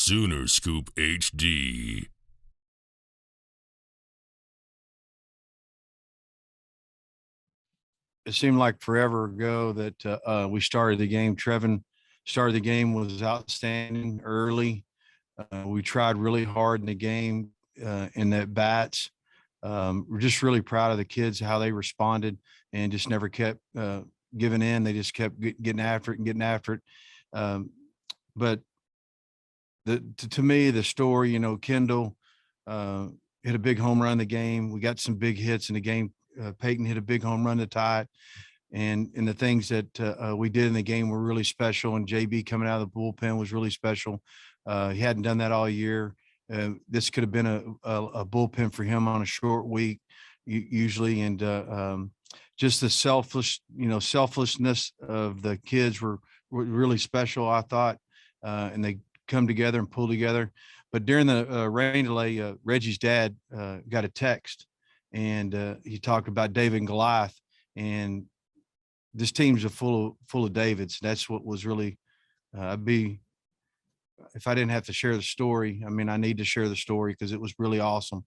Sooner Scoop HD. It seemed like forever ago that we started the game. Trevin started the game, was outstanding early. We tried really hard in the game in the bats. We're just really proud of the kids, how they responded and just never kept giving in. They just kept getting after it and getting after it. But to me, the story, Kendall hit a big home run in the game. We got some big hits in the game. Peyton hit a big home run to tie it. And the things that we did in the game were really special. And JB coming out of the bullpen was really special. He hadn't done that all year. This could have been a bullpen for him on a short week usually. And just the selflessness of the kids were really special, I thought. And they come together and pull together. But during the rain delay, Reggie's dad got a text, and he talked about David and Goliath. And this team's full of Davids. That's what was really if I didn't have to share the story. I mean, I need to share the story because it was really awesome.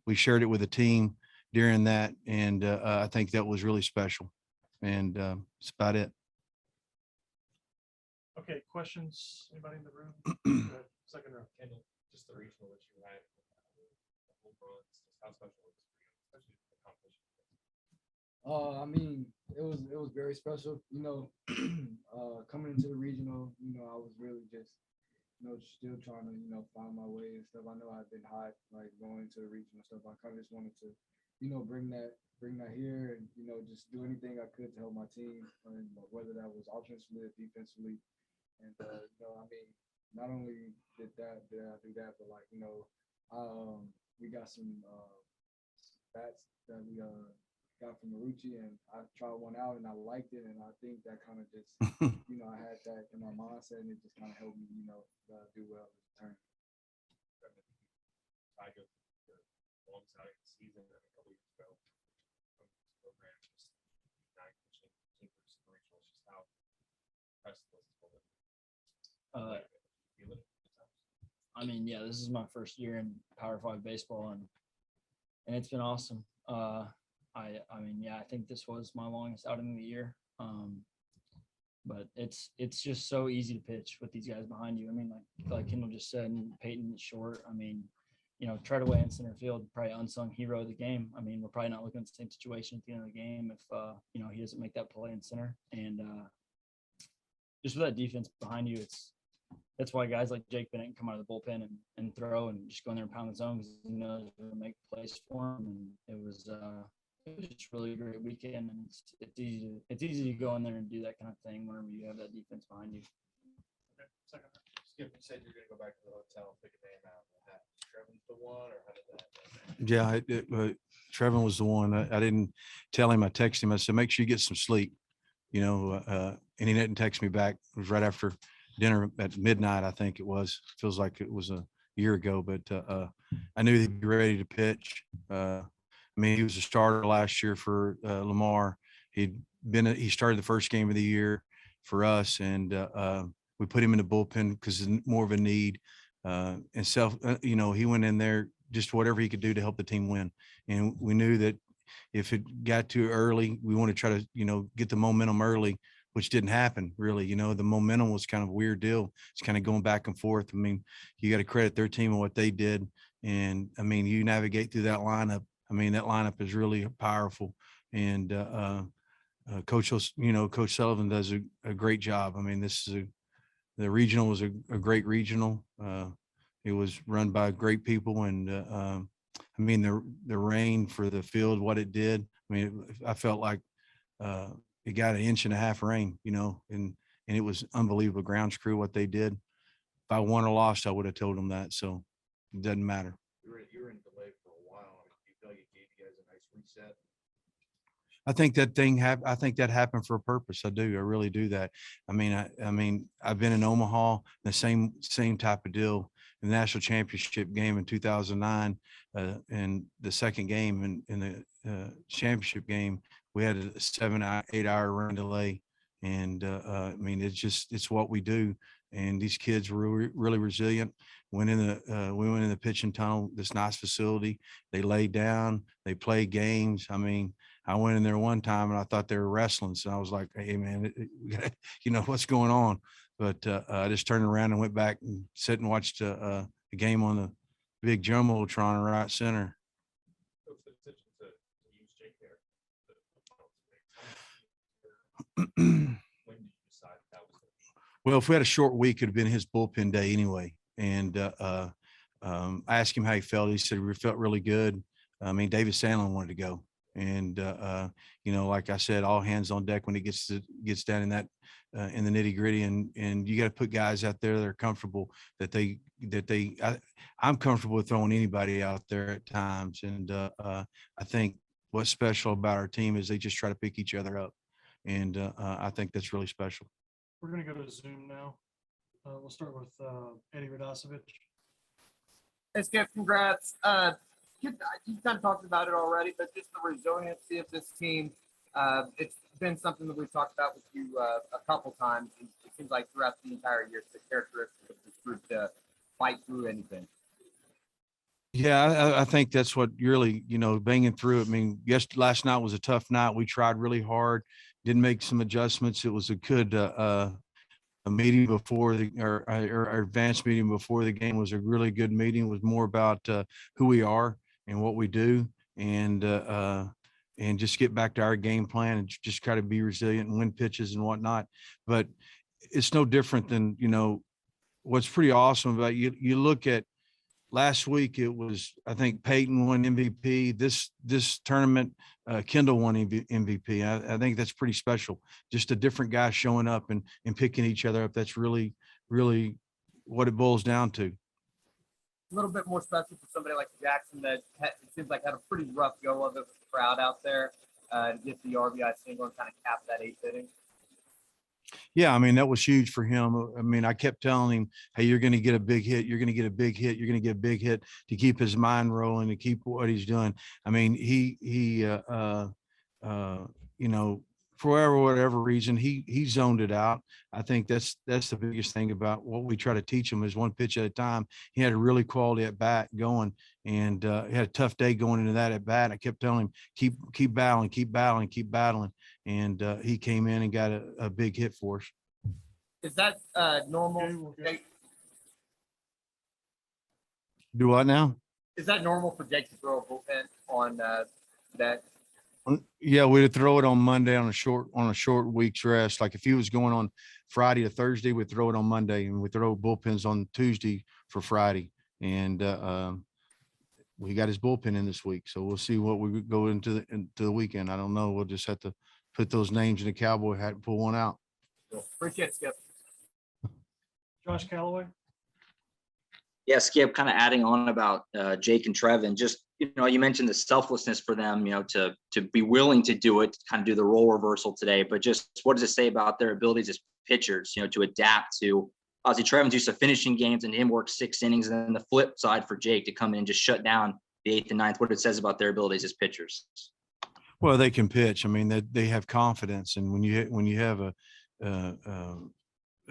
We shared it with the team during that, and I think that was really special. And that's about it. Okay, questions? Anybody in the room? Second round, Kendall, just the regional that you had, the home runs, just how special it was for you, especially the competition. I mean, it was very special. Coming into the regional, I was really just, still trying to, find my way and stuff. I know I've been hot, like going into the regional stuff. I kind of just wanted to, bring that here and, just do anything I could to help my team, and whether that was offensively or defensively. And, I mean, not only did I do that, but like, we got some bats that we got from Marucci, and I tried one out and I liked it, and I think that kind of just I had that in my mindset, and it just kind of helped me do well in the turn. Tiger, the alongside the season a couple years ago from this program, just not team versus regional, just how impressive was it? I mean, yeah, this is my first year in Power 5 baseball, and it's been awesome. I mean, yeah, I think this was my longest outing of the year. But it's just so easy to pitch with these guys behind you. I mean, like Kendall just said, and Peyton is short. I mean, Treadaway in center field, probably unsung hero of the game. I mean, we're probably not looking at the same situation at the end of the game if he doesn't make that play in center. And just with that defense behind you, that's why guys like Jake Bennett can come out of the bullpen and throw and just go in there and pound the zone because he knows we're gonna make plays for him. And it was just really a great weekend, and it's easy to go in there and do that kind of thing whenever you have that defense behind you. Okay, second. Skip, you said you're gonna go back to the hotel and pick a name out. Trevin's the one, or how did that? Yeah, Trevin was the one. I didn't tell him. I texted him. I said, make sure you get some sleep, and he didn't text me back. It was right after dinner at midnight, I think it was. Feels like it was a year ago, but I knew he'd be ready to pitch. I mean, he was a starter last year for Lamar. He started the first game of the year for us, and we put him in the bullpen because it's more of a need. He went in there just whatever he could do to help the team win. And we knew that if it got too early, we want to try to, get the momentum early, which didn't happen really. The momentum was kind of a weird deal. It's kind of going back and forth. I mean, you got to credit their team and what they did. And I mean, you navigate through that lineup. I mean, that lineup is really powerful. And Coach Sullivan does a great job. I mean, the regional was a great regional. It was run by great people. And I mean, the rain for the field, what it did, I mean, I felt like it got an inch and a half rain, and it was unbelievable grounds crew, what they did. If I won or lost, I would have told them that. So it doesn't matter. You were in delay for a while. I mean, do you feel like it gave you guys a nice reset? I think I think that happened for a purpose. I do. I really do that. I mean, I've been in Omaha, the same type of deal. The national championship game in 2009, and the second game in the championship game, we had a 7-8 hour rain delay. And I mean, it's what we do. and these kids were really resilient. We went in the pitching tunnel, this nice facility. They laid down, they played games. I mean, I went in there one time and I thought they were wrestling. So I was like, hey man, what's going on? But I just turned around and went back and sat and watched the game on the big jumbotron right center. So it's the decision to use Jake there. When did you decide that was gonna be? Well, if we had a short week, it'd have been his bullpen day anyway. And I asked him how he felt. He said he felt really good. I mean, David Sandlin wanted to go. And, like I said, all hands on deck when it gets down in that in the nitty gritty. And you got to put guys out there that are comfortable, I'm comfortable with throwing anybody out there at times. And I think what's special about our team is they just try to pick each other up. And I think that's really special. We're gonna go to Zoom now. We'll start with Eddie Radosevich. Hey, Skip, congrats. You kind of talked about it already, but just the resiliency of this team. It's been something that we've talked about with you a couple times. It seems like throughout the entire year, it's the characteristic of this group to fight through anything. Yeah, I think that's what really, banging through it. I mean, last night was a tough night. We tried really hard, didn't make some adjustments. It was a good a meeting before our advanced meeting before the game was a really good meeting. It was more about who we are and what we do, and just get back to our game plan and just try to be resilient and win pitches and whatnot. But it's no different than, what's pretty awesome about you look at last week, it was, I think Peyton won MVP. This tournament, Kendall won MVP. I think that's pretty special. Just a different guy showing up and picking each other up. That's really, really what it boils down to. A little bit more special for somebody like Jackson that it seems like had a pretty rough go of it with the crowd out there to get the RBI single and kind of cap that 8th inning. Yeah, I mean, that was huge for him. I mean, I kept telling him, hey, you're going to get a big hit. You're going to get a big hit. You're going to get a big hit to keep his mind rolling, to keep what he's doing. I mean, for whatever reason, he zoned it out. I think that's the biggest thing about what we try to teach him is one pitch at a time. He had a really quality at bat going, and he had a tough day going into that at bat. I kept telling him, keep battling, keep battling, keep battling. And he came in and got a big hit for us. Is that normal? Okay, we'll go. Do what now? Is that normal for Jake to throw a bullpen on that? Yeah, we'd throw it on Monday on a short week's rest. Like if he was going on Friday to Thursday, we'd throw it on Monday, and we throw bullpens on Tuesday for Friday. And we got his bullpen in this week, so we'll see what we go into the weekend. I don't know. We'll just have to put those names in the cowboy hat and pull one out. Appreciate it, Skip. Josh Calloway. Yeah, Skip, kind of adding on about Jake and Trevin, just, you mentioned the selflessness for them, to be willing to do it, to kind of do the role reversal today, but just what does it say about their abilities as pitchers, to adapt to, obviously Trevin's used to finishing games and him work 6 innings, and then the flip side for Jake to come in and just shut down the 8th and 9th, what it says about their abilities as pitchers. Well, they can pitch. I mean, they have confidence, and when you have a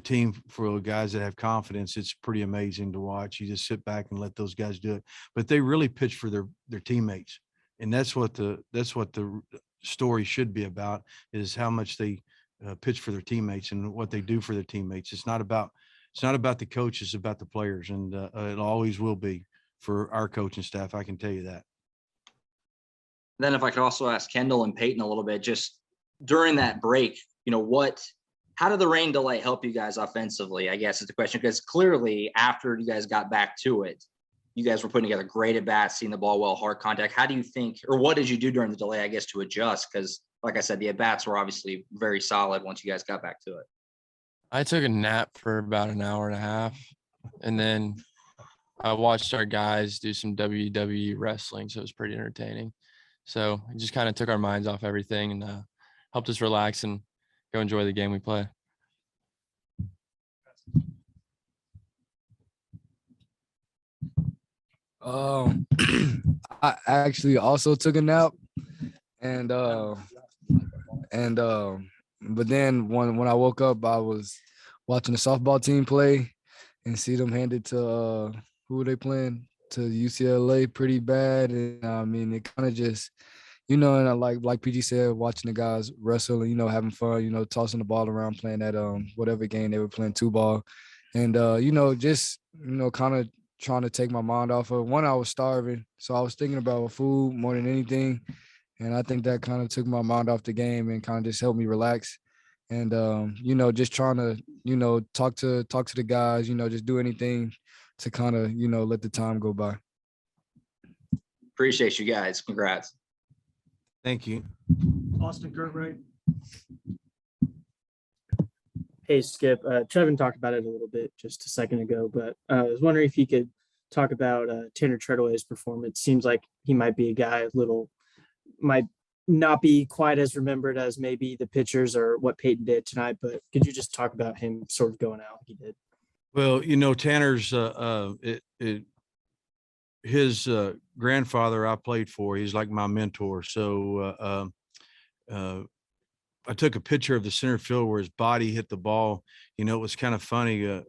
team full of guys that have confidence, it's pretty amazing to watch. You just sit back and let those guys do it. But they really pitch for their teammates, and that's what the story should be about, is how much they pitch for their teammates and what they do for their teammates. It's not about the coach, it's about the players, and it always will be for our coaching staff. I can tell you that. Then if I could also ask Kendall and Peyton a little bit, just during that break, how did the rain delay help you guys offensively, I guess is the question, because clearly after you guys got back to it, you guys were putting together great at bats, seeing the ball well, hard contact. How do you think, or what did you do during the delay, I guess, to adjust? Because like I said, the at bats were obviously very solid once you guys got back to it. I took a nap for about an hour and a half, and then I watched our guys do some WWE wrestling, so it was pretty entertaining. So it just kind of took our minds off everything and helped us relax and go enjoy the game we play. I actually also took a nap, but then when I woke up, I was watching the softball team play and see them hand it to who were they playing, to UCLA pretty bad. And I mean, it kind of just, and I like PG said, watching the guys wrestle and, having fun, tossing the ball around, playing that whatever game they were playing, two ball. And just kind of trying to take my mind off of one. I was starving, so I was thinking about food more than anything. And I think that kind of took my mind off the game and kind of just helped me relax. And just trying to, talk to the guys, just do anything to kind of, let the time go by. Appreciate you guys. Congrats. Thank you. Austin Cartwright. Hey, Skip. Trevin talked about it a little bit just a second ago, but I was wondering if you could talk about Tanner Treadaway's performance. Seems like he might be a guy might not be quite as remembered as maybe the pitchers or what Peyton did tonight, but could you just talk about him sort of going out like he did? Well, Tanner's his grandfather I played for. He's like my mentor. So I took a picture of the center field where his body hit the ball. It was kind of funny.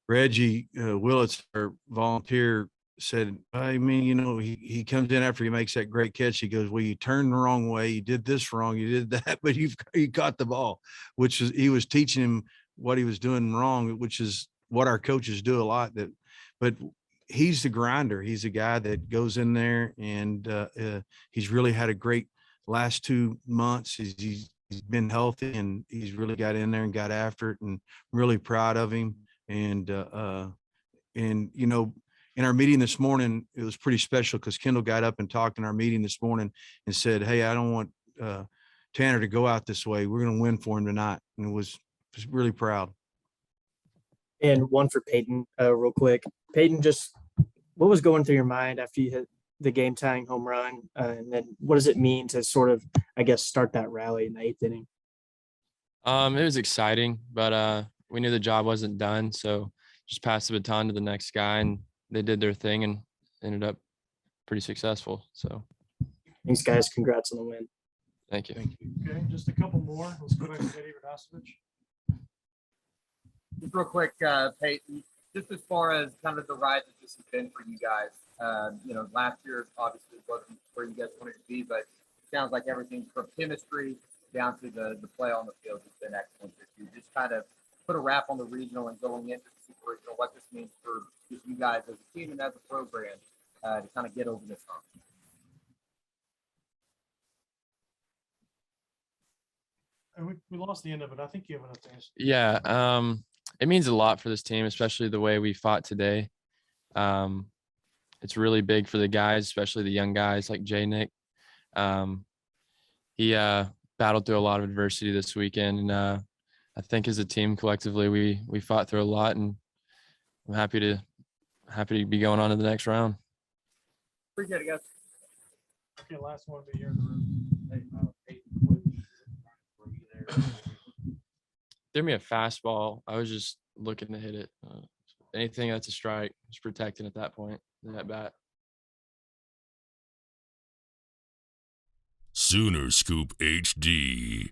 Reggie Willits, our volunteer, said, I mean, he comes in after he makes that great catch. He goes, well, you turned the wrong way. You did this wrong. You did that, but you caught the ball, which is, he was teaching him what he was doing wrong, which is what our coaches do a lot. But he's the grinder. He's a guy that goes in there and he's really had a great last 2 months. He's been healthy and he's really got in there and got after it, and really proud of him. And in our meeting this morning, it was pretty special because Kendall got up and talked in our meeting this morning and said, hey, I don't want Tanner to go out this way. We're going to win for him tonight. And was really proud. And one for Peyton, real quick. Peyton, just what was going through your mind after you hit the game tying home run? And then what does it mean to sort of, I guess, start that rally in the 8th inning? It was exciting, but we knew the job wasn't done. So just passed the baton to the next guy, and they did their thing and ended up pretty successful. So Thanks, guys. Congrats on the win. thank you. Okay, just a couple more. Let's go back to Eddie Radosevich. Just real quick, Peyton, just as far as kind of the ride that this has been for you guys, last year obviously wasn't where you guys wanted to be, but it sounds like everything from chemistry down to the play on the field has been excellent this year. Just kind of put a wrap on the regional and going into the super regional, what this means for just you guys as a team and as a program to kind of get over this hump. And we lost the end of it. I think you have enough to answer. Yeah, it means a lot for this team, especially the way we fought today. It's really big for the guys, especially the young guys like Jay Nick. He battled through a lot of adversity this weekend, and I think as a team collectively we fought through a lot, and I'm happy to be going on to the next round. Appreciate it, guys. Okay, last one, but you're in the room. Threw me a fastball. I was just looking to hit it. Anything that's a strike, just protecting at that point, that bat. Sooner Scoop HD.